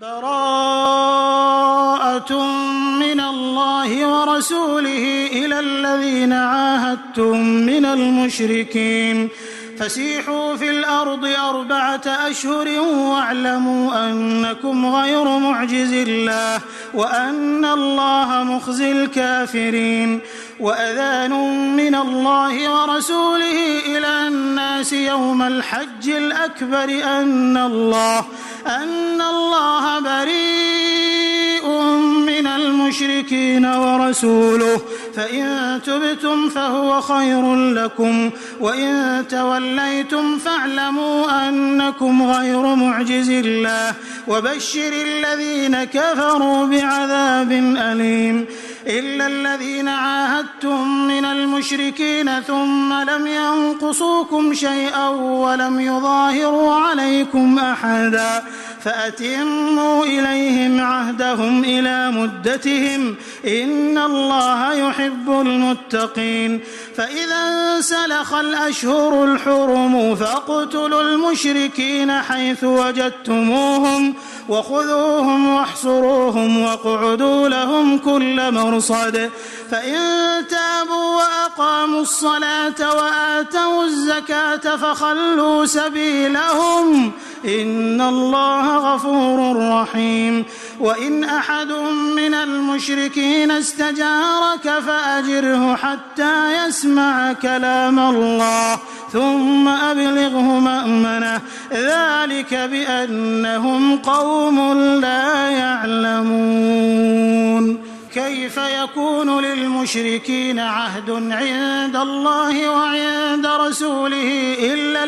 براءة من الله ورسوله إلى الذين عاهدتم من المشركين فسيحوا في الأرض 4 أشهر واعلموا أنكم غير معجز الله وأن الله مخزي الكافرين. وأذان من الله ورسوله إلى الناس يوم الحج الأكبر أن الله بريء من المشركين ورسوله فإن تبتم فهو خير لكم وإن توليتم فاعلموا أنكم غير معجز الله وبشر الذين كفروا بعذاب أليم. إلا الذين عاهدتم من المشركين ثم لم ينقصوكم شيئا ولم يظاهروا عليكم أحدا فأتموا إليهم عهدهم إلى مدتهم إن الله يحب المتقين. فإذا انسلخ الأشهر الحرم فاقتلوا المشركين حيث وجدتموهم وخذوهم واحصروهم واقعدوا لهم كل مرصد. فإن تابوا وأقاموا الصلاة وآتوا الزكاة فخلوا سبيلهم إن الله غفور رحيم. وإن أحد من المشركين استجارك فأجره حتى يسمع كلام الله ثم أبلغه مأمنه ذلك بأنهم قوم لا يعلمون. كيف يكون للمشركين عهد عند الله وعند رسوله إلا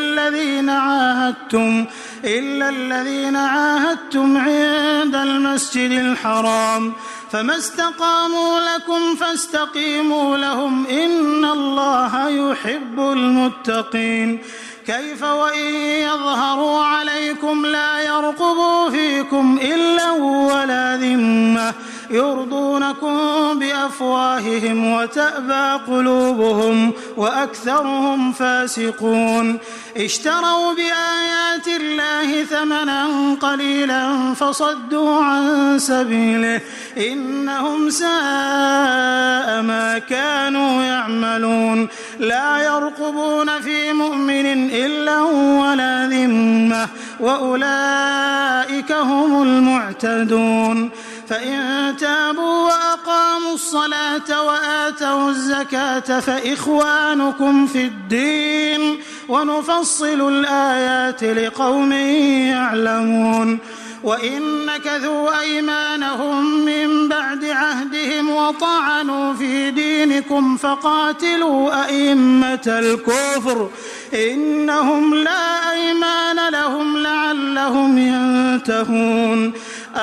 الذين عاهدتم عند المسجد الحرام فما استقاموا لكم فاستقيموا لهم إن الله يحب المتقين. كيف وإن يظهروا عليكم لا يرقبوا فيكم إلا ولا ذمة يرضونكم بأفواههم وتأبى قلوبهم وأكثرهم فاسقون. اشتروا بآيات الله ثمنا قليلا فصدوا عن سبيله إنهم ساء ما كانوا يعملون. لا يرقبون في مؤمن إلا ولا ذمة وأولئك هم المعتدون. فإن تابوا وأقاموا الصلاة وآتوا الزكاة فإخوانكم في الدين ونفصل الآيات لقوم يعلمون. وإن نكثوا أيمانهم من بعد عهدهم وطعنوا في دينكم فقاتلوا أئمة الكفر إنهم لا أيمان لهم لعلهم ينتهون.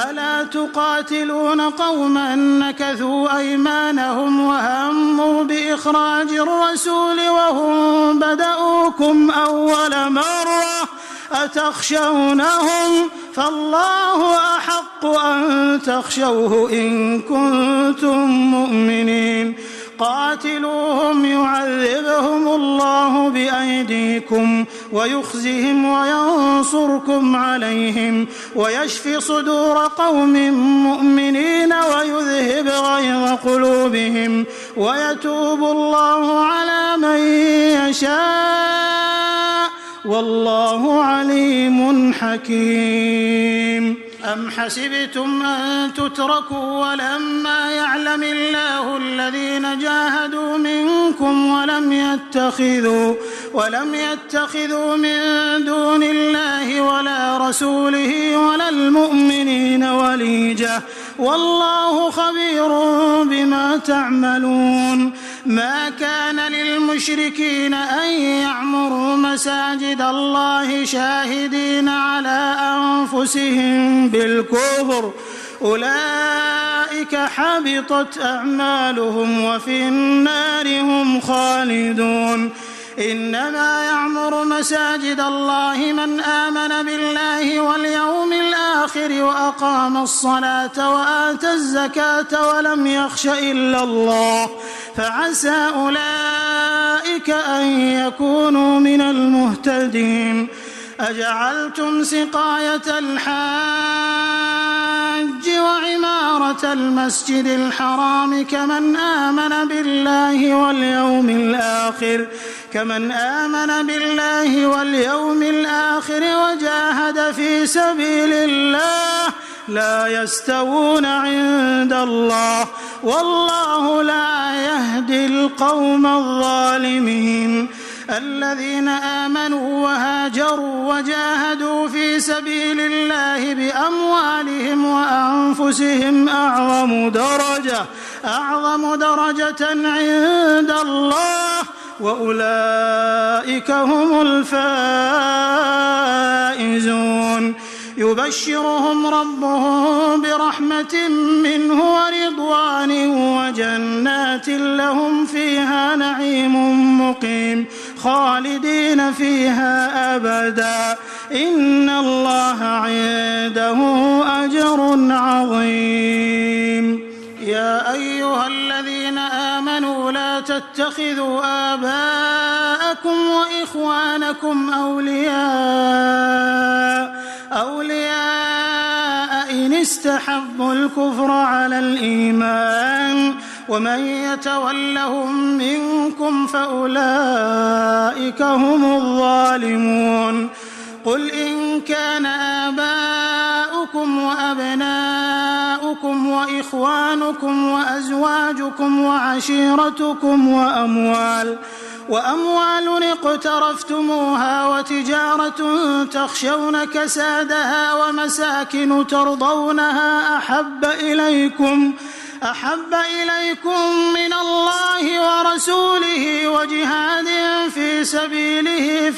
ألا تقاتلون قوما نكثوا أيمانهم وهموا بإخراج الرسول وهم بدؤوكم أول مرة أتخشونهم فالله أحق أن تخشوه إن كنتم مؤمنين. قاتلوهم يعذبهم الله بأيديكم ويخزهم وينصركم عليهم ويشفي صدور قوم مؤمنين ويذهب غيظ قلوبهم ويتوب الله على من يشاء والله عليم حكيم. أم حسبتم أن تتركوا ولما يعلم الله الذين جاهدوا منكم ولم يتخذوا من دون الله ولا رسوله ولا المؤمنين وليجة والله خبير بما تعملون. ما كان للمشركين أن يعمروا مساجد الله شاهدين على أنفسهم بالكفر أولئك حبطت أعمالهم وفي النار هم خالدون. إنما يعمر مساجد الله من آمن بالله واليوم الآخر وأقام الصلاة وآتى الزكاة ولم يخش إلا الله فعسى أولئك أن يكونوا من المهتدين. أجعلتم سقاية الحاج وعمارة المسجد الحرام كمن آمن بالله واليوم الآخر وجاهد في سبيل الله لا يستوون عند الله والله لا يهدي القوم الظالمين. الذين آمنوا وهاجروا وجاهدوا في سبيل الله بأموالهم وأنفسهم أعظم درجة عند الله وأولئك هم الفائزون. يبشرهم ربهم برحمة منه ورضوان وجنات لهم فيها نعيم مقيم خالدين فيها أبدا إن الله عنده أجر عظيم. يا أيها الذين آمنوا لا تتخذوا آباءكم وإخوانكم أولياء إن استحبوا الكفر على الإيمان ومن يتولهم منكم فأولئك هم الظالمون. قل إن كان آباؤكم وأبناؤكم وإخوانكم وأزواجكم وعشيرتكم وأموال اقترفتموها وتجارة تخشون كسادها ومساكن ترضونها أحب إليكم من الله ورسوله وجهاد في سبيله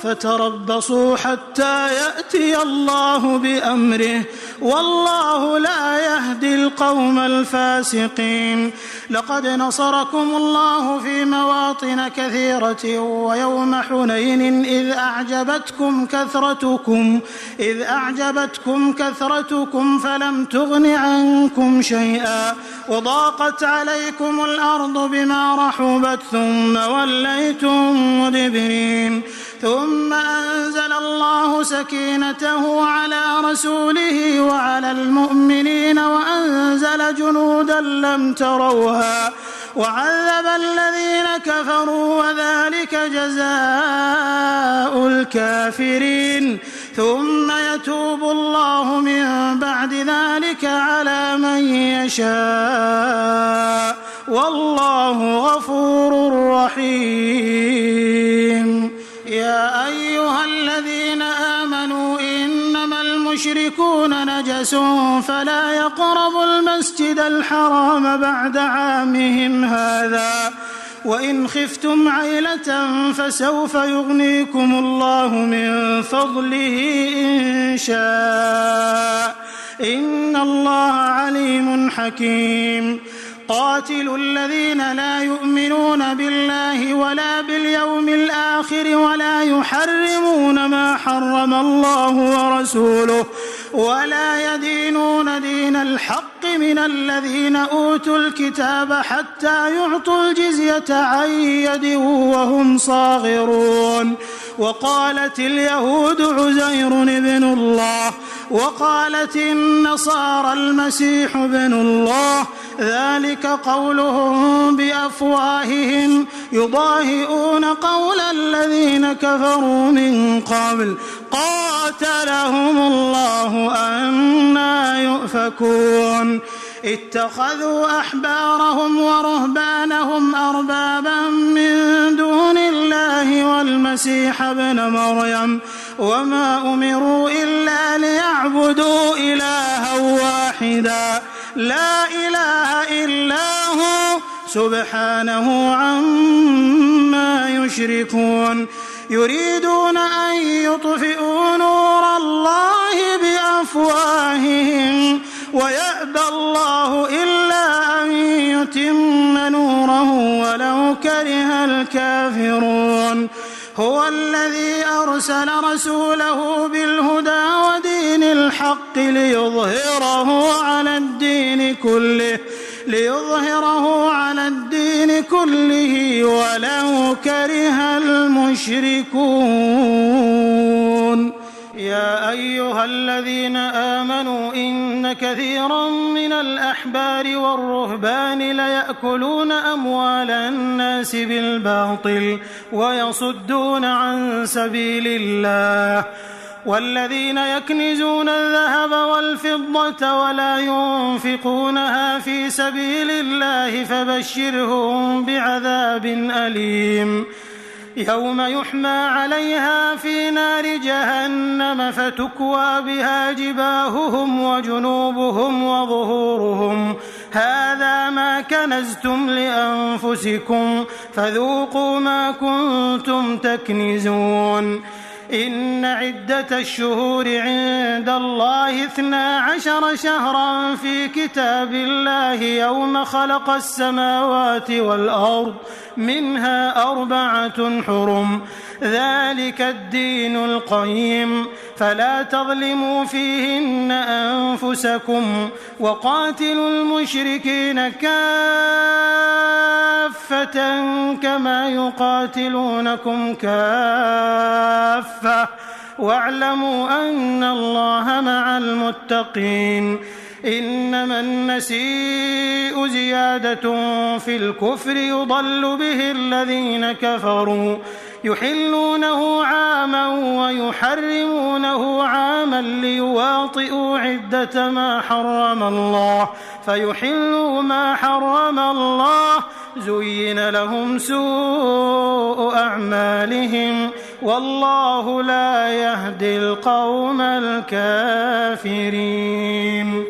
فتربصوا حتى يأتي الله بأمره والله لا يهدي القوم الفاسقين. لقد نصركم الله في مواطن كثيرة ويوم حنين إذ أعجبتكم كثرتكم فلم تغن عنكم شيئا وضاقت عليكم الأرض بما رحبت ثم وليتم مدبرين. ثم أنزل الله سكينته على رسوله وعلى المؤمنين وأنزل جنودا لم تروها وعذب الذين كفروا وذلك جزاء الكافرين. ثم يتوب الله من بعد ذلك على من يشاء والله غفور رحيم. يا أيها الذين آمنوا إنما المشركون نجس فلا يقربوا المسجد الحرام بعد عامهم هذا وإن خفتم عيلة فسوف يغنيكم الله من فضله إن شاء إن الله عليم حكيم. قاتلوا الذين لا يؤمنون بالله ولا باليوم الآخر ولا يحرمون ما حرم الله ورسوله ولا يدينون دين الحق من الذين أوتوا الكتاب حتى يعطوا الجزية عن يد وهم صاغرون. وقالت اليهود عزير ابن الله وقالت النصارى المسيح ابن الله ذلك قولهم بأفواههم يضاهئون قول الذين كفروا من قبل قاتلهم الله أنى يؤفكون. اتخذوا أحبارهم ورهبانهم أربابا من دون الله والمسيح ابن مريم وما أمروا إلا ليعبدوا إلها واحدا لا إله إلا هو سبحانه عما يشركون. يريدون أن يطفئوا نور الله بأفواههم ويأبى الله إلا أن يتم نوره ولو كره الكافرون. هو الذي أرسل رسوله بالهدى ودين الحق ليظهره على الدين كله ليظهره على الدين كله ولو كره المشركون. يا أيها الذين آمنوا إن كثيرا من الأحبار والرهبان ليأكلون أموال الناس بالباطل ويصدون عن سبيل الله، والذين يكنزون الذهب والفضة ولا ينفقونها في سبيل الله فبشرهم بعذاب أليم يوم يحمى عليها في نار جهنم فتكوى بها جباههم وجنوبهم وظهورهم هذا ما كنزتم لأنفسكم فذوقوا ما كنتم تكنزون. إن عدة الشهور عند الله 12 شهرا في كتاب الله يوم خلق السماوات والأرض منها 4 حرم ذلك الدين القيم فلا تظلموا فيهن أنفسكم وقاتلوا المشركين كافة كما يقاتلونكم كافة واعلموا أن الله مع المتقين. إنما النسيء زيادة في الكفر يضل به الذين كفروا يحلونه عاما ويحرمونه عاما ليواطئوا عدة ما حرم الله فيحلوا ما حرم الله زين لهم سوء أعمالهم والله لا يهدي القوم الكافرين.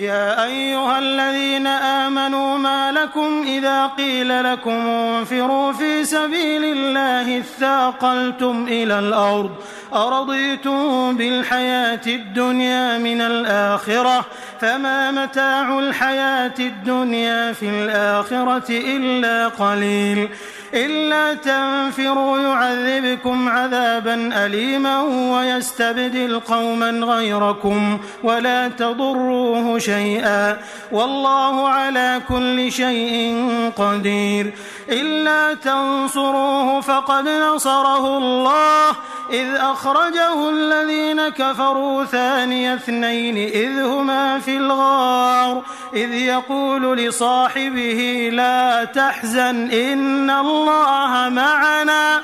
يا أيها الذين آمنوا ما لكم إذا قيل لكم انفروا في سبيل الله اثاقلتم إلى الأرض أرضيتم بالحياة الدنيا من الآخرة فما متاع الحياة الدنيا في الآخرة إلا قليل. إلا تنفروا يعذبكم عذابا أليما ويستبدل قوما غيركم ولا تضروه شيئا والله على كل شيء قدير. إلا تنصروه فقد نصره الله إذ أخرجه الذين كفروا ثاني اثنين إذ هما في الغار إذ يقول لصاحبه لا تحزن إن الله معنا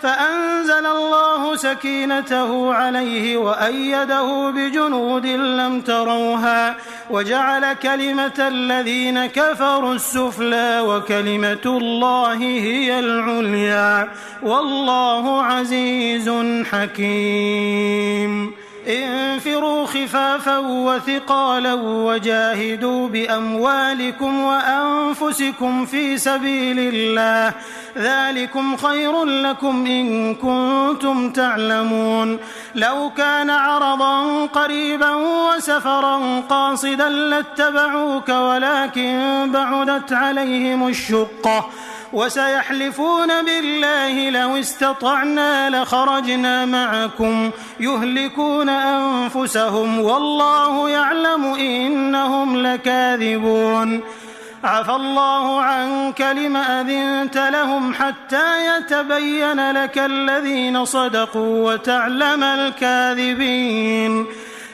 فأنزل الله سكينته عليه وأيده بجنود لم تروها وجعل كلمة الذين كفروا السفلى وكلمة الله هي العليا والله عزيز حكيم. انفروا خفافا وثقالا وجاهدوا بأموالكم وأنفسكم في سبيل الله ذلكم خير لكم إن كنتم تعلمون. لو كان عرضا قريبا وسفرا قاصدا لاتبعوك ولكن بعدت عليهم الشقة وسيحلفون بالله لو استطعنا لخرجنا معكم يهلكون أنفسهم والله يعلم إنهم لكاذبون. عفى الله عنك لم أذنت لهم حتى يتبين لك الذين صدقوا وتعلم الكاذبين.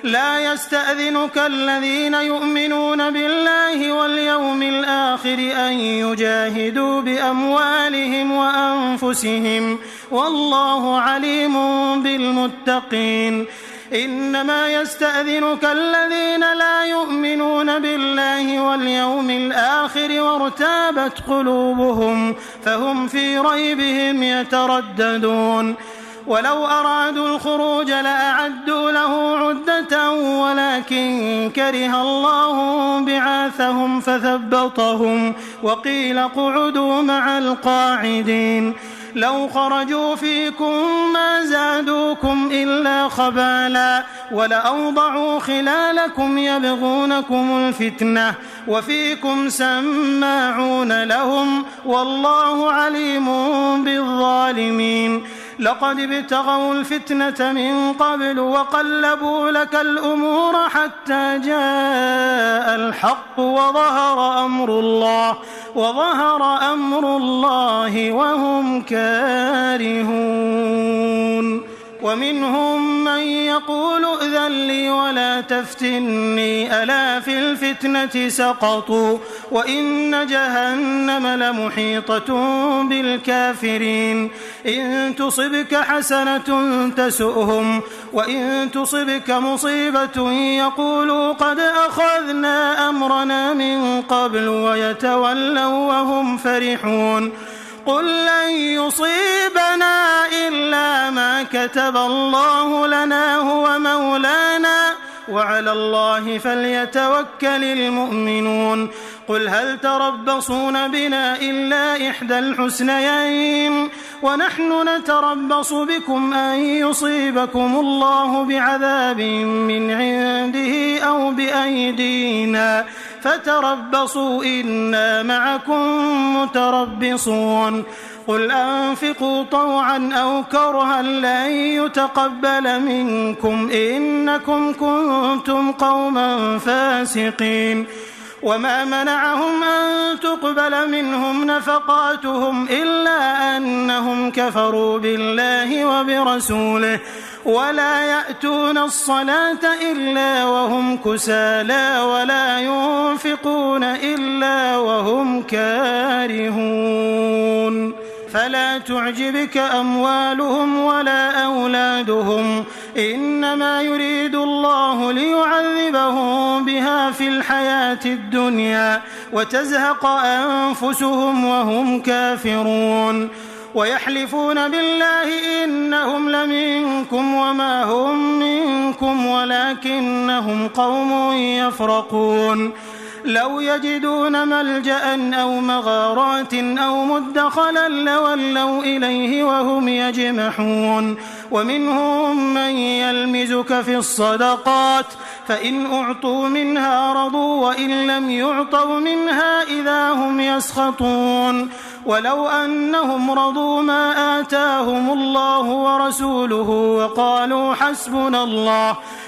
لا يستأذنك الذين يؤمنون بالله واليوم الآخر أن يجاهدوا بأموالهم وأنفسهم والله عليم بالمتقين. إنما يستأذنك الذين لا يؤمنون بالله واليوم الآخر وارتابت قلوبهم فهم في ريبهم يترددون. ولو أرادوا الخروج لأعدوا له عدة ولكن كره الله بعاثهم فثبطهم وقيل اقعدوا مع القاعدين. لو خرجوا فيكم ما زادوكم إلا خبالا ولأوضعوا خلالكم يبغونكم الفتنة وفيكم سماعون لهم والله عليم بالظالمين. لقد ابتغوا الفتنة من قبل وقلبوا لك الأمور حتى جاء الحق وظهر أمر الله وهم كارهون. ومنهم من يقول ائذن لي ولا تفتني ألا في الفتنة سقطوا وإن جهنم لمحيطة بالكافرين. إن تصبك حسنة تسؤهم وإن تصبك مصيبة يقولوا قد أخذنا أمرنا من قبل ويتولوا وهم فرحون. قل لن يصيبنا إلا ما كتب الله لنا هو مولانا وعلى الله فليتوكل المؤمنون. قل هل تربصون بنا إلا إحدى الحسنيين ونحن نتربص بكم أن يصيبكم الله بعذاب من عنده أو بأيدينا فتربصوا إنا معكم متربصون. قل أنفقوا طوعا أو كرها لن يتقبل منكم إنكم كنتم قوما فاسقين. وما منعهم أن تقبل منهم نفقاتهم إلا أنهم كفروا بالله وبرسوله ولا يأتون الصلاة إلا وهم كسالى ولا ينفقون إلا وهم كارهون. فلا تعجبك أموالهم ولا أولادهم إنما يريد الله ليعذبهم بها في الحياة الدنيا وتزهق أنفسهم وهم كافرون. ويحلفون بالله إنهم لمنكم وما هم منكم ولكنهم قوم يفرقون. لو يجدون ملجأ أو مغارات أو مدخلا لولوا إليه وهم يجمحون. ومنهم من يلمزك في الصدقات فإن أعطوا منها رضوا وإن لم يعطوا منها إذا هم يسخطون. ولو أنهم رضوا ما آتاهم الله ورسوله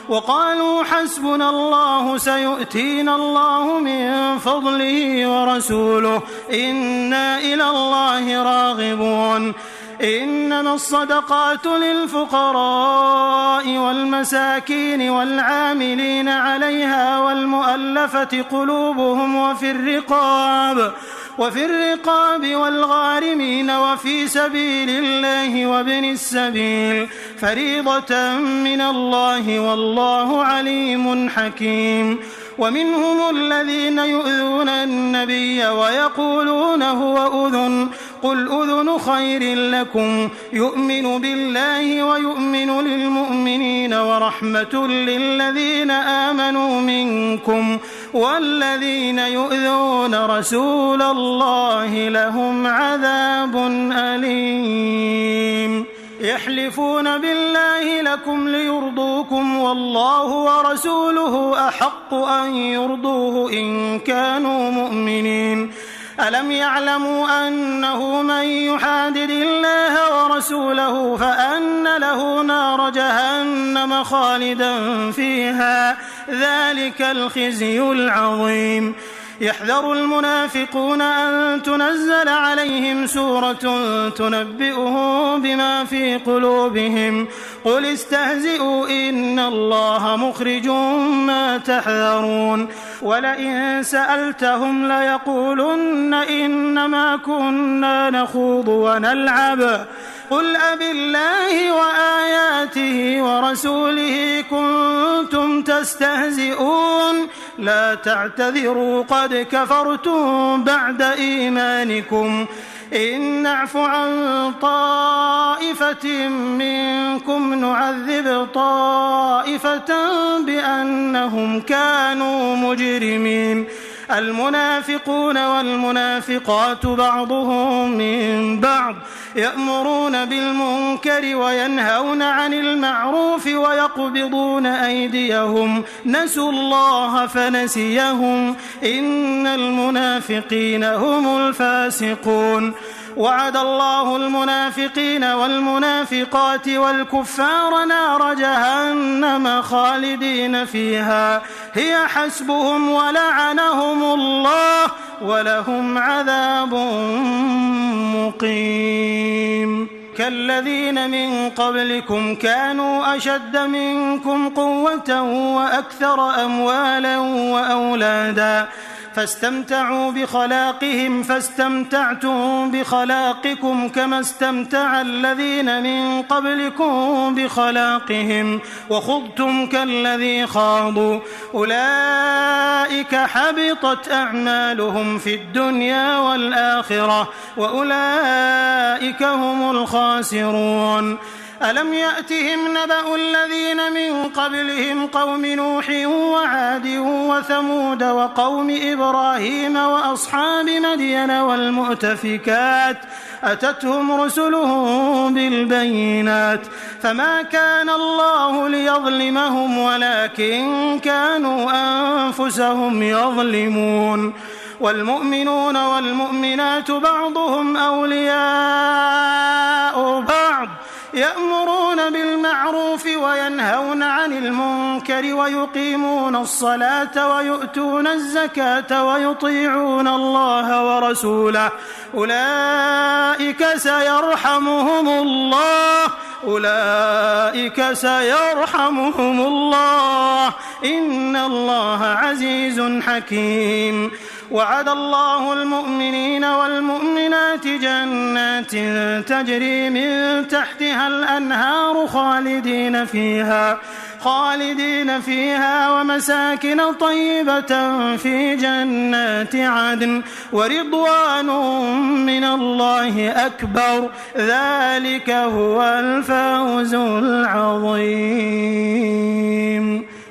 وقالوا حسبنا الله سيؤتينا الله من فضله ورسوله إنا إلى الله راغبون. إنما الصدقات للفقراء والمساكين والعاملين عليها والمؤلفة قلوبهم وفي الرقاب والغارمين وفي سبيل الله وابن السبيل فريضة من الله والله عليم حكيم. ومنهم الذين يؤذون النبي ويقولون هو أذن قل أذن خير لكم يؤمن بالله ويؤمن للمؤمنين ورحمة للذين آمنوا منكم والذين يؤذون رسول الله لهم عذاب أليم. يحلفون بالله لكم ليرضوكم والله ورسوله أحق أن يرضوه إن كانوا مؤمنين. ألم يعلموا أنه من يحادد الله ورسوله فأن له نار جهنم خالدا فيها ذلك الخزي العظيم. يحذر المنافقون أن تنزل عليهم سورة تنبئهم بما في قلوبهم قل استهزئوا إن الله مخرج ما تحذرون. ولئن سألتهم ليقولن إنما كنا نخوض ونلعب قل أبالله وآياته ورسوله كنتم تستهزئون لا تعتذروا قد كفرتم بعد إيمانكم إن نعف عن طائفة منكم نعذب طائفة بأنهم كانوا مجرمين. المنافقون والمنافقات بعضهم من بعض يأمرون بالمنكر وينهون عن المعروف ويقبضون أيديهم نسوا الله فنسيهم إن المنافقين هم الفاسقون. وعد الله المنافقين والمنافقات والكفار نار جهنم خالدين فيها هي حسبهم ولعنهم الله ولهم عذاب مقيم كالذين من قبلكم كانوا أشد منكم قوة وأكثر أموالا وأولادا فاستمتعوا بخلاقهم فاستمتعتم بخلاقكم كما استمتع الذين من قبلكم بخلاقهم وخضتم كالذي خاضوا أولئك حبطت أعمالهم في الدنيا والآخرة وأولئك هم الخاسرون ألم يأتهم نبأ الذين من قبلهم قوم نوح وعاد وثمود وقوم إبراهيم وأصحاب مدين والمؤتفكات أتتهم رسلهم بالبينات فما كان الله ليظلمهم ولكن كانوا أنفسهم يظلمون والمؤمنون والمؤمنات بعضهم أولياء بعض يأمرون بالمعروف وينهون عن المنكر ويقيمون الصلاة ويؤتون الزكاة ويطيعون الله ورسوله أولئك سيرحمهم الله إن الله عزيز حكيم وعد الله المؤمنين والمؤمنات جنات تجري من تحتها الأنهار خالدين فيها ومساكن طيبة في جنات عدن ورضوان من الله أكبر ذلك هو الفوز العظيم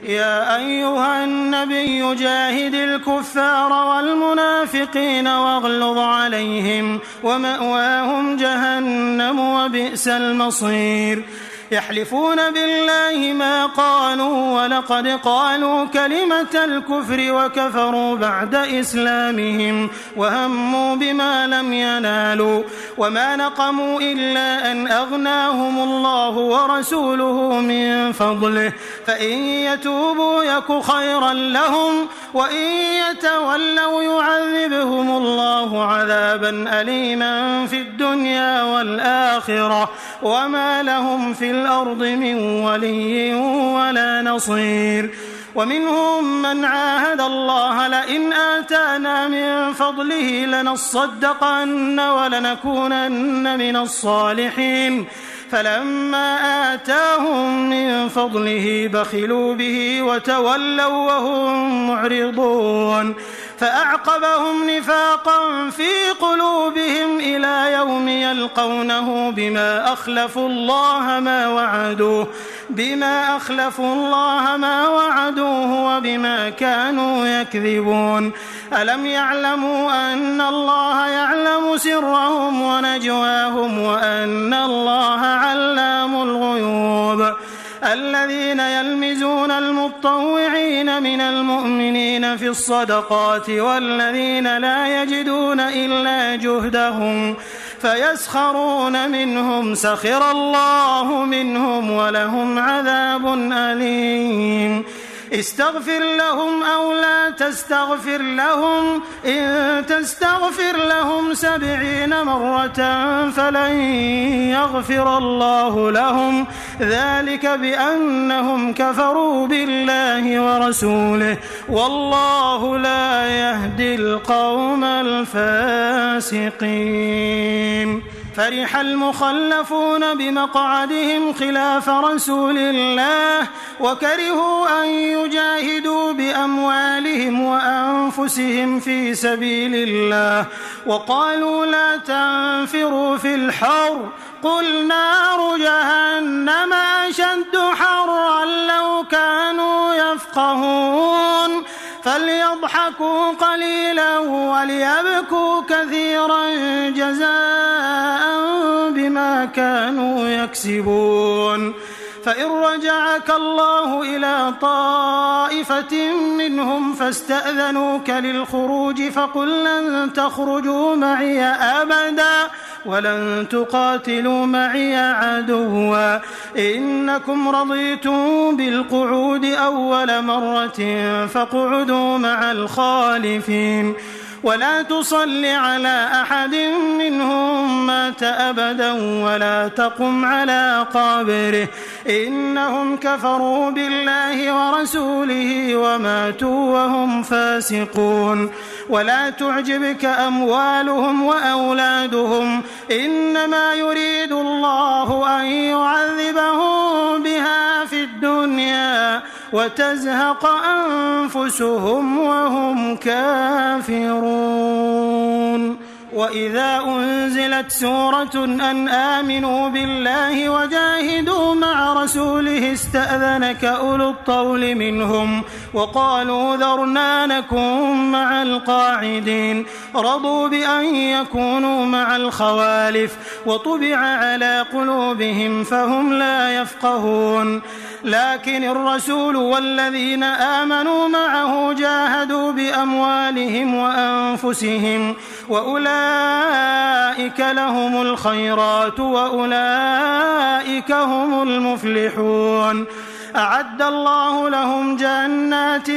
يا أيها النبي جاهد الكفار والمنافقين واغلظ عليهم ومأواهم جهنم وبئس المصير يحلفون بالله ما قالوا ولقد قالوا كلمة الكفر وكفروا بعد إسلامهم وهموا بما لم ينالوا وما نقموا إلا أن أغناهم الله ورسوله من فضله فإن يتوبوا يك خيرا لهم وإن يتولوا يعذبهم الله عذابا أليما في الدنيا والآخرة وما لهم في الأرض من ولي ولا نصير ومنهم من عاهد الله لئن آتانا من فضله لنصدقن ولنكونن من الصالحين فلما آتاهم من فضله بخلوا به وتولوا وهم معرضون فأعقبهم نفاقا في قلوبهم إلى يوم يلقونه بما أخلفوا الله ما وعدوه وبما كانوا يكذبون ألم يعلموا أن الله يعلم سرهم ونجواهم وأن الله علام الغيوب الذين يلمزون المطوعين من المؤمنين في الصدقات والذين لا يجدون إلا جهدهم فيسخرون منهم سخر الله منهم ولهم عذاب أليم استغفر لهم أو لا تستغفر لهم إن تستغفر لهم 70 مرة فلن يغفر الله لهم ذلك بأنهم كفروا بالله ورسوله والله لا يهدي القوم الفاسقين فرح المخلفون بمقعدهم خلاف رسول الله وكرهوا أن يجاهدوا بأموالهم وأنفسهم في سبيل الله وقالوا لا تنفروا في الحر قل نار جهنم أشد حرا لو كانوا يفقهون فليضحكوا قليلا وليبكوا كثيرا جزاء بما كانوا يكسبون فإن رجعك الله إلى طائفة منهم فاستأذنوك للخروج فقل لن تخرجوا معي أبدا ولن تقاتلوا معي عدوا إنكم رضيتم بالقعود أول مرة فاقعدوا مع الخالفين ولا تصل على أحد منهم مات أبدا ولا تقم على قبره إنهم كفروا بالله ورسوله وماتوا وهم فاسقون ولا تعجبك أموالهم وأولادهم إنما يريد الله أن يعذبهم بها في الدنيا وتزهق أنفسهم وهم كافرون وإذا أنزلت سورة أن آمنوا بالله وجاهدوا مع رسوله استأذنك أولو الطول منهم وقالوا ذرنا نكن مع القاعدين رضوا بأن يكونوا مع الخوالف وطبع على قلوبهم فهم لا يفقهون لكن الرسول والذين آمنوا معه جاهدوا بأموالهم وأنفسهم وأولئك لهم الخيرات وأولئك هم المفلحون أعد الله لهم جنات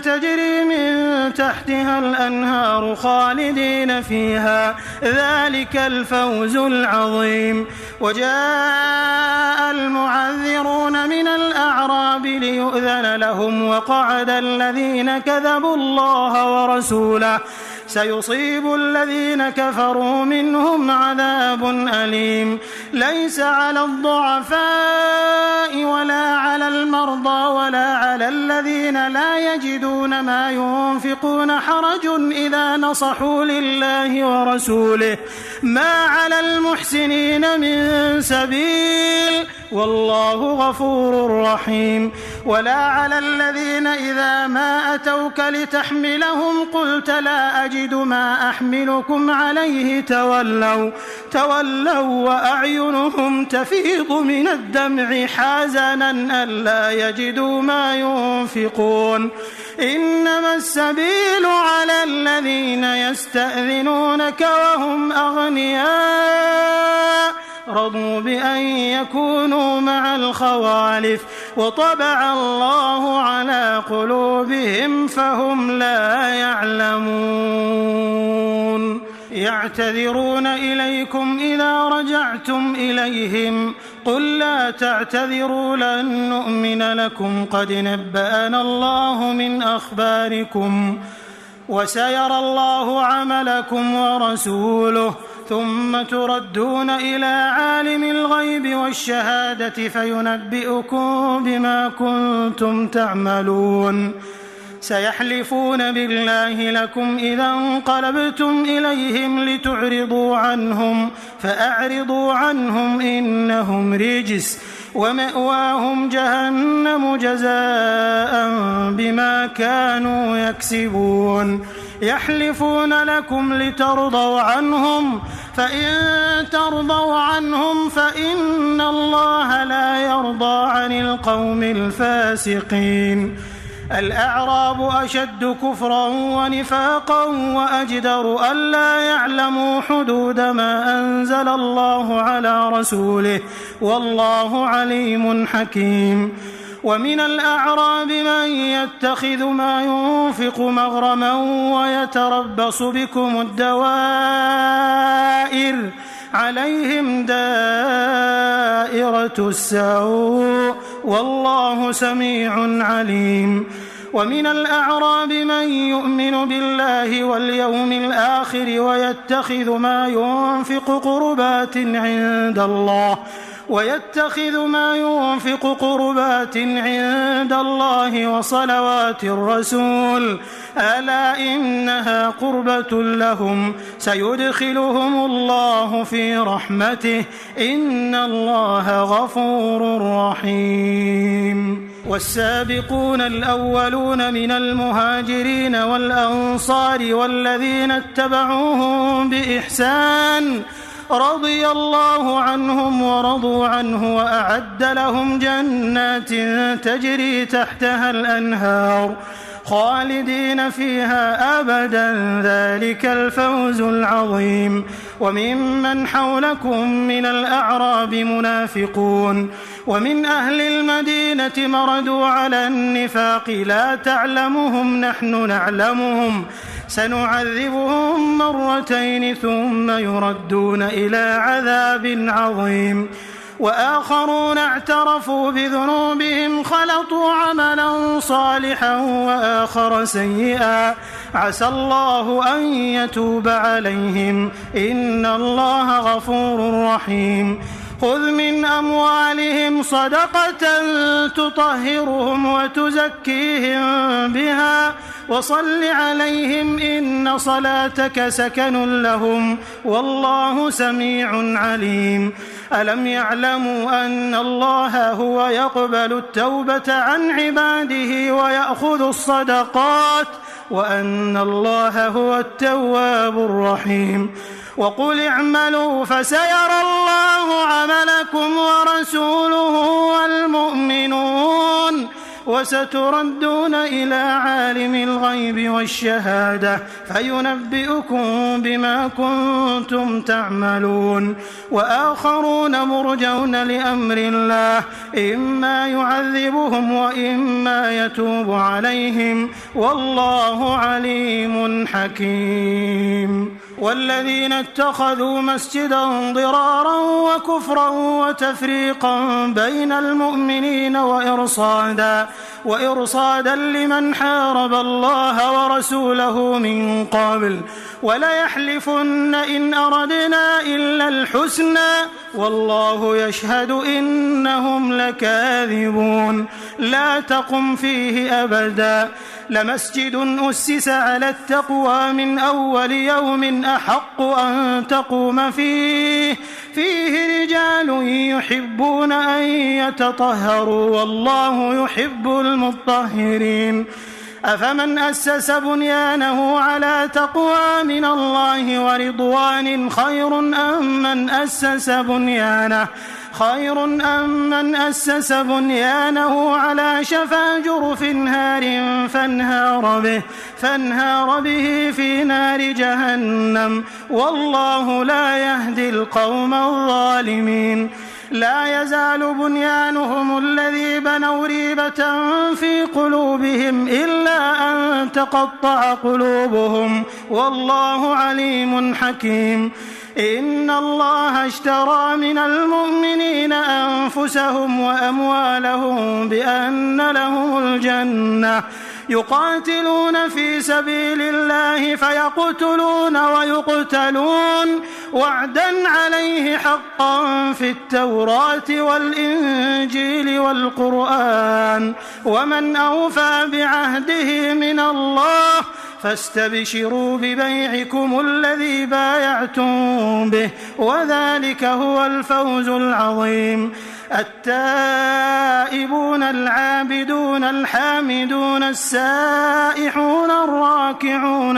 تجري من تحتها الأنهار خالدين فيها ذلك الفوز العظيم وجاء المعذرون من الأعراب ليؤذن لهم وقعد الذين كذبوا الله ورسوله سيصيب الذين كفروا منهم عذاب أليم ليس على الضعفاء ولا على المرضى ولا على الذين لا يجدون ما ينفقون حرج إذا نصحوا لله ورسوله ما على المحسنين من سبيل والله غفور رحيم ولا على الذين إذا ما أتوك لتحملهم قلت لا أجد ما أحملكم عليه تولوا وأعينهم تفيض من الدمع حزنا ألا يجدوا ما ينفقون إنما السبيل على الذين يستأذنونك وهم أغنياء رضوا بأن يكونوا مع الخوالف وطبع الله على قلوبهم فهم لا يعلمون يعتذرون إليكم إذا رجعتم إليهم قل لا تعتذروا لن نؤمن لكم قد نبأنا الله من أخباركم وسيرى الله عملكم ورسوله ثم تردون إلى عالم الغيب والشهادة فينبئكم بما كنتم تعملون سيحلفون بالله لكم إذا انقلبتم إليهم لتعرضوا عنهم فأعرضوا عنهم إنهم رجس ومأواهم جهنم جزاء بما كانوا يكسبون يحلفون لكم لترضوا عنهم فإن ترضوا عنهم فإن الله لا يرضى عن القوم الفاسقين الأعراب أشد كفرا ونفاقا وأجدر ألا يعلموا حدود ما أنزل الله على رسوله والله عليم حكيم ومن الأعراب من يتخذ ما ينفق مغرما ويتربص بكم الدوائر عليهم دائرة السوء والله سميع عليم ومن الأعراب من يؤمن بالله واليوم الآخر ويتخذ ما ينفق قربات عند الله وصلوات الرسول ألا إنها قربة لهم سيدخلهم الله في رحمته إن الله غفور رحيم والسابقون الأولون من المهاجرين والأنصار والذين اتبعوهم بإحسان رضي الله عنهم ورضوا عنه وأعد لهم جنات تجري تحتها الأنهار خالدين فيها أبدا ذلك الفوز العظيم. وممن حولكم من الأعراب منافقون ومن أهل المدينة مردوا على النفاق لا تعلمهم نحن نعلمهم سنعذبهم مرتين ثم يردون إلى عذاب عظيم. وآخرون اعترفوا بذنوبهم خلطوا عملا صالحا وآخر سيئا عسى الله أن يتوب عليهم إن الله غفور رحيم. خذ من أموالهم صدقة تطهرهم وتزكيهم بها وصل عليهم إن صلاتك سكن لهم والله سميع عليم. ألم يعلموا أن الله هو يقبل التوبة عن عباده ويأخذ الصدقات وأن الله هو التواب الرحيم. وقل اعملوا فسيرى الله عملكم ورسوله والمؤمنون وستردون إلى عالم الغيب والشهادة فينبئكم بما كنتم تعملون. وآخرون مرجون لأمر الله إما يعذبهم وإما يتوب عليهم والله عليم حكيم. والذين اتخذوا مسجدا ضرارا وكفرا وتفريقا بين المؤمنين وإرصادا لمن حارب الله ورسوله من قبل وليحلفن إن أردنا إلا الحسنى والله يشهد إنهم لكاذبون. لا تقم فيه أبدا لمسجد أسس على التقوى من أول يوم أحق أن تقوم فيه رجال يحبون أن يتطهروا والله يحب المطهرين. أفمن أسس بنيانه على تقوى من الله ورضوان خير أم من أسس بنيانه على شفا جرف هار فانهار به في نار جهنم والله لا يهدي القوم الظالمين. لا يزال بنيانهم الذي بنوا ريبة في قلوبهم إلا أن تقطع قلوبهم والله عليم حكيم. إن الله اشترى من المؤمنين أنفسهم وأموالهم بأن لهم الجنة يقاتلون في سبيل الله فيقتلون ويقتلون وعدا عليه حقا في التوراة والإنجيل والقرآن ومن أوفى بعهده من الله فاستبشروا ببيعكم الذي بايعتم به وذلك هو الفوز العظيم. التائبون العابدون الحامدون السائحون الراكعون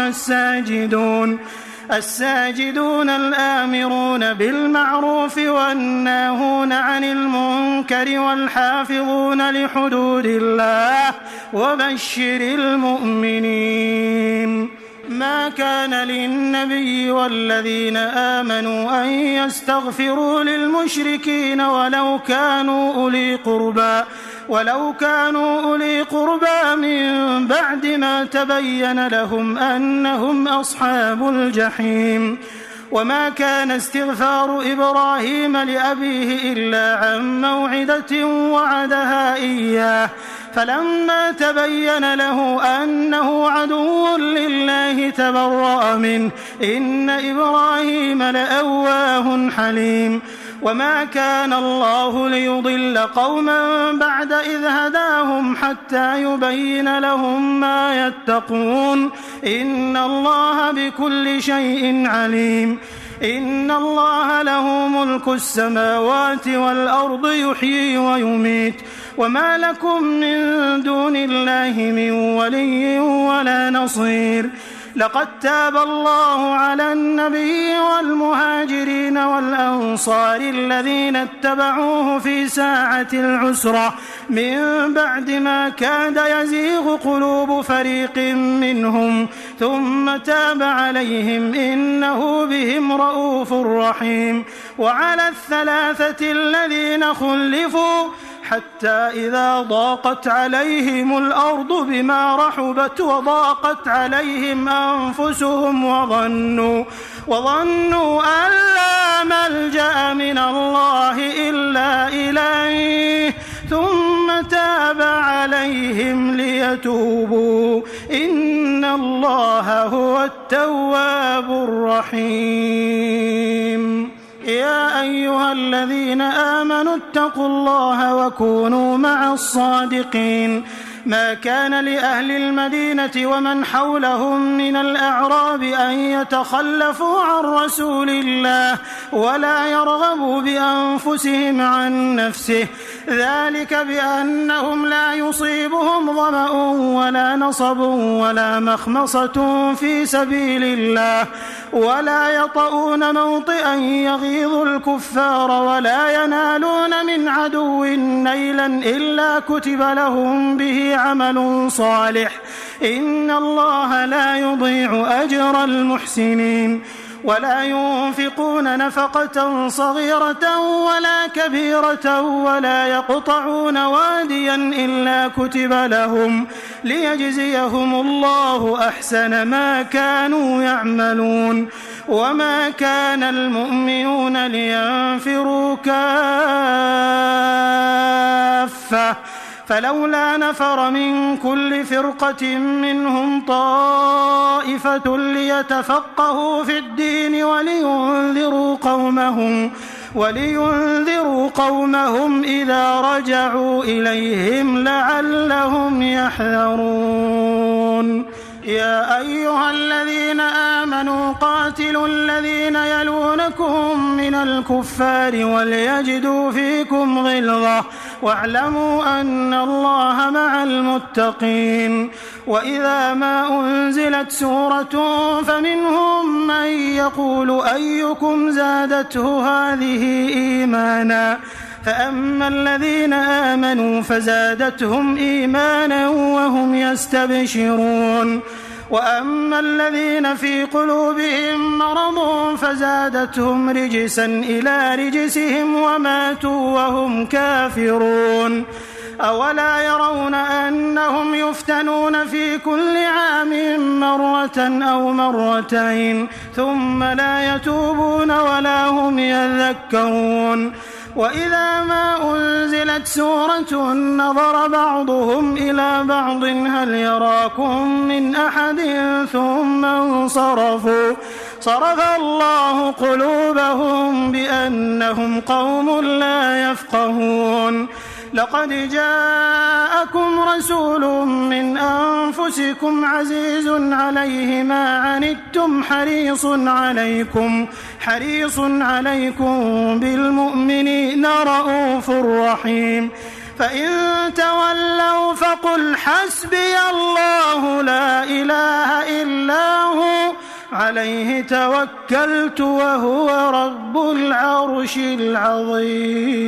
الساجدون الآمرون بالمعروف والناهون عن المنكر والحافظون لحدود الله وبشر المؤمنين. ما كان للنبي والذين آمنوا أن يستغفروا للمشركين ولو كانوا أولي قربى من بعد ما تبين لهم أنهم أصحاب الجحيم. وما كان استغفار إبراهيم لأبيه إلا عن موعدة وعدها إياه فلما تبين له أنه عدو لله تبرأ منه إن إبراهيم لأواه حليم. وما كان الله ليضل قوما بعد إذ هداهم حتى يبين لهم ما يتقون إن الله بكل شيء عليم. إن الله له ملك السماوات والأرض يحيي ويميت وما لكم من دون الله من ولي ولا نصير. لقد تاب الله على النبي والمهاجرين والأنصار الذين اتبعوه في ساعة العسرة من بعد ما كاد يزيغ قلوب فريق منهم ثم تاب عليهم إنه بهم رءوف رحيم. وعلى الثلاثة الذين خلفوا حتى إذا ضاقت عليهم الأرض بما رحبت وضاقت عليهم أنفسهم وظنوا أن لا ملجأ من الله إلا إليه ثم تاب عليهم ليتوبوا إن الله هو التواب الرحيم. يا أيها الذين آمنوا اتقوا الله وكونوا مع الصادقين. ما كان لأهل المدينة ومن حولهم من الأعراب أن يتخلفوا عن رسول الله ولا يرغبوا بأنفسهم عن نفسه، ذلك بأنهم لا يصيبهم ظمأ ولا نصب ولا مخمصة في سبيل الله ولا يطؤون موطئا يغيظ الكفار ولا ينالون من عدو نيلا إلا كتب لهم به عمل صالح إن الله لا يضيع أجر المحسنين. ولا ينفقون نفقة صغيرة ولا كبيرة ولا يقطعون واديا إلا كتب لهم ليجزيهم الله أحسن ما كانوا يعملون. وما كان المؤمنون لينفروا كافة فلولا نفر من كل فرقة منهم طائفة ليتفقهوا في الدين ولينذروا قومهم إذا رجعوا إليهم لعلهم يحذرون. يا أيها الذين آمنوا قاتلوا الذين يلونكم من الكفار وليجدوا فيكم غلظة واعلموا أن الله مع المتقين. وإذا ما أنزلت سورة فمنهم من يقول أيكم زادته هذه إيمانا فأما الذين آمنوا فزادتهم إيمانا وهم يستبشرون وأما الذين في قلوبهم مرض فزادتهم رجسا إلى رجسهم وماتوا وهم كافرون. أولا يرون أنهم يفتنون في كل عام مرة أو مرتين ثم لا يتوبون ولا هم يذكرون. وإذا ما أنزلت سورة نظر بعضهم إلى بعض هل يراكم من أحد ثم انصرفوا صرف الله قلوبهم بأنهم قوم لا يفقهون. لقد جاءكم رسول من أنفسكم عزيز عليه ما عنتم حريص عليكم بالمؤمنين رءوف رحيم. فإن تولوا فقل حسبي الله لا إله إلا هو عليه توكلت وهو رب العرش العظيم.